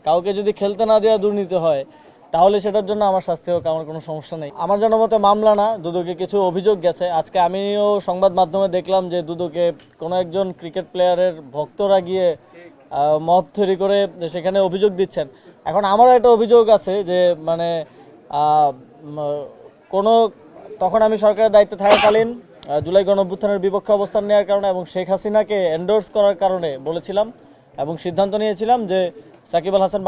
কাউকে যদি খেলতে না দেওয়া দুর্নীতি হয় তাহলে সেটার জন্য আমার শাস্তি হোক, আমার কোনো সমস্যা নেই। আমার জানার মতে মামলা না, দুদকে কিছু অভিযোগ গেছে। আজকে আমিও সংবাদ মাধ্যমে দেখলাম যে দুদকে কোনো একজন ক্রিকেট প্লেয়ারের ভক্তরা গিয়ে মব তৈরি করে সেখানে অভিযোগ দিচ্ছেন। এখন আমারও একটা অভিযোগ আছে যে মানে আহ, উম, কোনো তখন আমি সরকারের দায়িত্বে থাকাকালীন জুলাই গণঅভ্যুত্থানের বিপক্ষে অবস্থান নেওয়ার কারণে এবং শেখ হাসিনাকে এন্ডোর্স করার কারণে বলেছিলাম এবং সিদ্ধান্ত নিয়েছিলাম যে সাকিব আল হাসান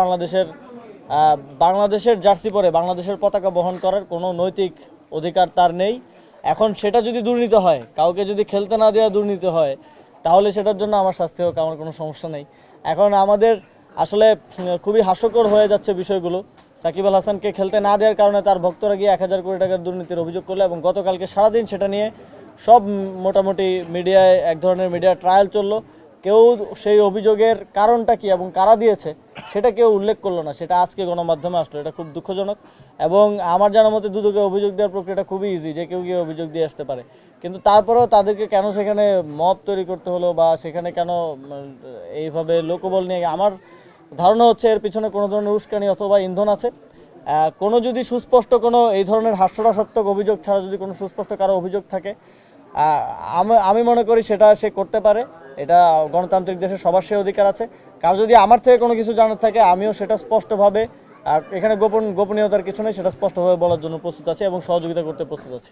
বাংলাদেশের জার্সি পরে বাংলাদেশের পতাকা বহন করার কোনো নৈতিক অধিকার তার নেই। এখন সেটা যদি দুর্নীতি হয়, কাউকে যদি খেলতে না দেওয়া দুর্নীতি হয় তাহলে সেটার জন্য আমার শাস্তি হোক, আমার কোনো সমস্যা নেই। এখন আমাদের আসলে খুবই হাস্যকর হয়ে যাচ্ছে বিষয়গুলো। সাকিব আল হাসানকে খেলতে না দেওয়ার কারণে তার ভক্তরা গিয়ে 1,000 কোটি টাকার দুর্নীতির অভিযোগ করলো এবং গতকালকে সারাদিন সেটা নিয়ে সব মোটামুটি মিডিয়ায় এক ধরনের মিডিয়া ট্রায়াল চললো। কেউ সেই অভিযোগের কারণটা কি এবং কারা দিয়েছে সেটা কেউ উল্লেখ করলো না, সেটা আজকে গণমাধ্যমে আসলো। এটা খুব দুঃখজনক এবং আমার জানার মতে দুদকে অভিযোগ দেওয়ার প্রক্রিয়াটা খুবই ইজি, যে কেউ গিয়ে অভিযোগ দিয়ে আসতে পারে। কিন্তু তারপরেও তাদেরকে কেন সেখানে মব তৈরি করতে হলো বা সেখানে কেন এইভাবে লোকবল নিয়ে, আমার ধারণা হচ্ছে এর পিছনে কোনো ধরনের উস্কানি অথবা ইন্ধন আছে। কোনো যদি সুস্পষ্ট কোনো এই ধরনের হাস্যরসাত্মক অভিযোগ ছাড়া যদি কোনো সুস্পষ্ট কারো অভিযোগ থাকে, আমি মনে করি সেটা সে করতে পারে। এটা গণতান্ত্রিক দেশে সবার সে অধিকার আছে। কার যদি আমার থেকে কোনো কিছু জানার থাকে আমিও সেটা স্পষ্টভাবে, আর এখানে গোপনীয়তার কিছু নেই, সেটা স্পষ্টভাবে বলার জন্য প্রস্তুত আছি এবং সহযোগিতা করতে প্রস্তুত আছি।